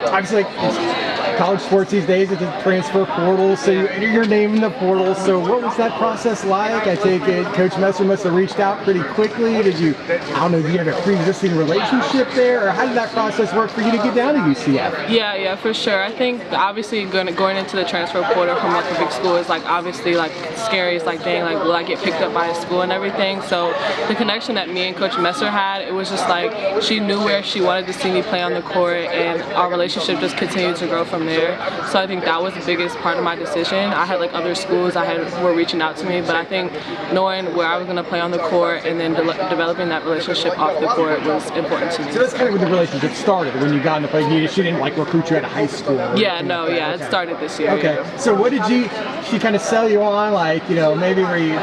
obviously, college sports these days, it's a transfer portal, so you enter your name in the portal. So what was that process like? I take it Coach Messer must have reached out pretty quickly. Did you, I don't know, did you have a pre-existing relationship there, or how did that process work for you to get down to UCF? Yeah, for sure. I think obviously going into the transfer portal from like a big school is like obviously like scary. It's like, dang, like will I get picked up by a school and everything? So the connection that me and Coach Messer had, it was just like she knew where she wanted to see me play on the court, and our relationship just continued to grow from there. So I think that was the biggest part of my decision. I had like other schools were reaching out to me, but I think knowing where I was going to play on the court and then developing that relationship off the court was important to me. So that's kind of when the relationship started, when you got into play. She didn't like recruit you out of high school? Yeah, no, yeah, okay. It started this year. Okay, yeah. So what did she kind of sell you on? Like, you know, maybe were you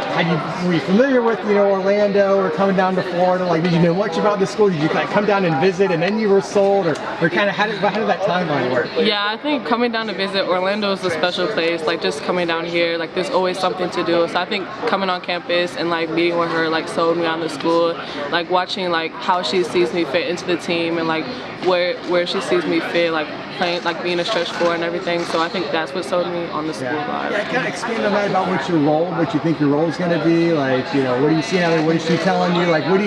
familiar with, you know, Orlando or coming down to Florida? Like, did you know much about the school? Did you like come down and visit and then you were sold, or kind of how did that timeline work? Yeah, I think coming down to visit, Orlando is a special place. Like just coming down here, like there's always something to do. So I think coming on campus and like meeting with her like sold me on the school. Like watching like how she sees me fit into the team and like where she sees me fit, like playing, like being a stretch four and everything. So I think that's what sold me on the school vibe. Yeah, kind of expand on that about what you think your role is going to be. Like, you know, what are you seeing out there? What is she telling you? Like, what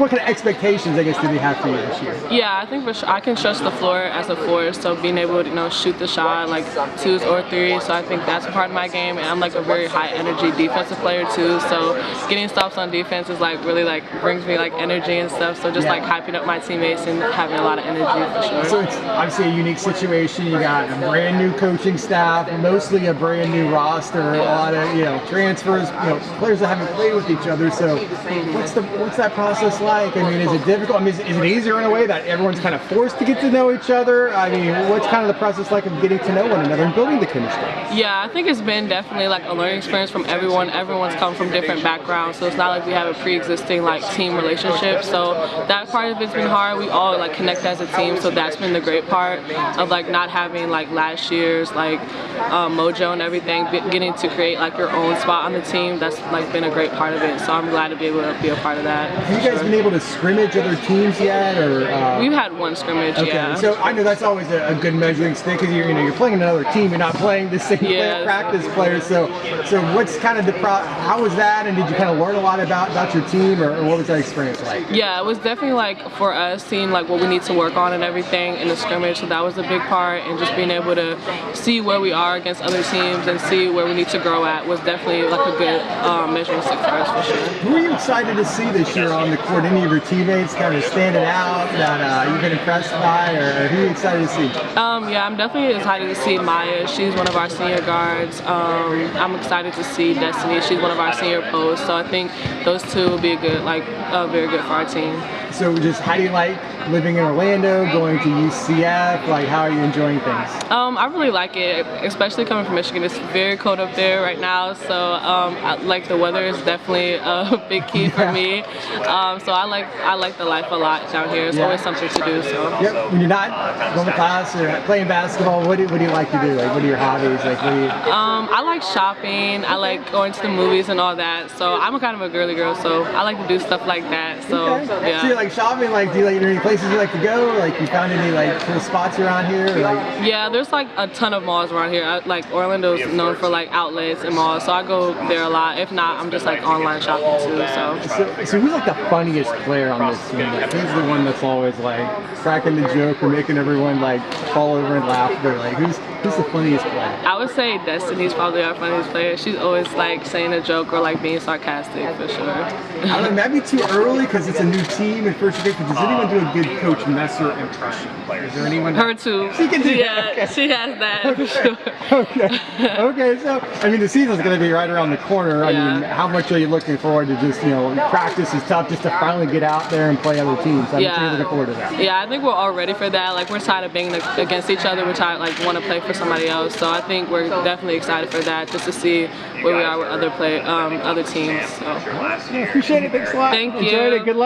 kind of expectations, I guess, did they have for you this year? Yeah, I think for sure I can stretch the floor as a force. So being able to, you know, shoot the shot like 2s or 3s. So I think that's a part of my game, and I'm like a very high energy defensive player too. So getting stops on defense is like really like brings me like energy and stuff. So just like hyping up my teammates and having a lot of energy for sure. So it's obviously a unique situation. You got a brand new coaching staff, mostly a brand new roster, a lot of, you know, transfers, you know, players that haven't played with each other. So what's that process like? I mean, is it difficult? I mean, is it easier in a way that everyone's kind of forced to get to know each other? I mean, what's kind of the process like of getting to know one another and building the chemistry? Yeah, I think it's been definitely like a learning experience from everyone. Everyone's come from different backgrounds, so it's not like we have a pre-existing like team relationship. So that part of it's been hard. We all like connect as a team, so that's been the great part of like not having like last year's like mojo and everything, getting to create like your own spot on the team. That's like been a great part of it, so I'm glad to be able to be a part of that. Have you guys been able to scrimmage other teams yet, or we've had one scrimmage? Okay. Yeah. So I know that's always a good measuring stick, because you're playing another team, you're not playing the same practice players. So what's kind of how was that, and did you kind of learn a lot about your team, or what was that experience like? Yeah, it was definitely like for us seeing like what we need to work on and everything in the scrimmage, so that was a big part, and just being able to see where we are against other teams and see where we need to grow at was definitely like a good measuring stick for us for sure. Who are you excited to see this year on the court? Any of your teammates kind of standing out that you've been impressed by, or who are you excited to see? Yeah, I'm definitely excited to see Maya. She's one of our senior guards. I'm excited to see Destiny. She's one of our senior posts. So I think those two will be a good, very good for our team. So just how do you like living in Orlando, going to UCF? Like, how are you enjoying things? I really like it, especially coming from Michigan. It's very cold up there right now, so like the weather is definitely a big key for me. So I like the life a lot down here. It's always something to do. So. Yep. When you're not going to class or playing basketball, what do you like to do? Like, what are your hobbies? Like, I like shopping. I like going to the movies and all that. So I'm kind of a girly girl, so I like to do stuff like that. So yeah. So you like shopping? Like, do you like any places you like to go? Like, you found any like cool spots around here? Or, like... Yeah, there's like a ton of malls around here. Like Orlando's known for like outlets and malls, so I go there a lot. If not, I'm just like online shopping too. So who's like the funniest player on this team? Like, who's the one that's always like cracking the joke or making everyone like fall over and laugh? Or like, who's the funniest player? I would say Destiny's probably our funniest player. She's always like saying a joke or like being sarcastic for sure. I don't know, maybe too early because it's a new team and first year. Does anyone do a good Coach Messer impression? Is there anyone? Her too. She can do that. Okay. She has that for sure. Okay. So I mean, the season's going to be right around the corner. I mean, how much are you looking forward to? Just practice is tough just to finally get out there and play other teams. I'm looking forward to that. Yeah, I think we're all ready for that. Like, we're tired of being against each other. We're tired want to play for somebody else. So I think we're definitely excited for that, just to see where we are with other teams. So. Yeah, appreciate it. Thanks a lot. Thank you. Enjoyed it. Good luck.